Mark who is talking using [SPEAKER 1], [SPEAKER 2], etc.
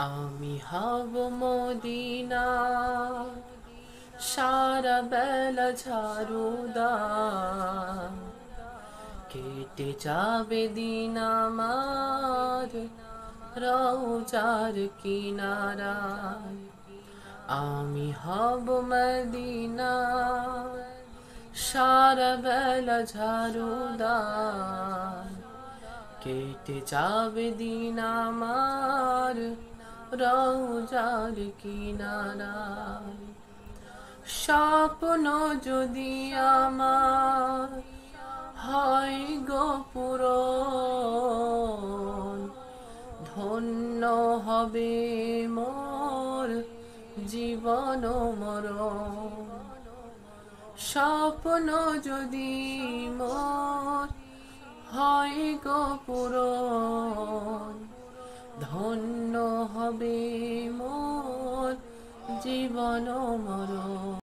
[SPEAKER 1] আমি হব মদিনা সারা বেলা ঝাড়ুদার, কেটে যাবে দিন আমার রওজার কিনারায়। আমি হব মদিনা সারা বেলা ঝাড়ুদার, কেটে যাবে দিন আমার রওজার কিনারায়। স্বপ্ন যদি আমার হয় গো পূরণ, ধন্য হবে মোর জীবন মরণ। স্বপ্ন যদি মোর হয় গো পূরণ, ধন্য হবে মোর জীবন মরণ।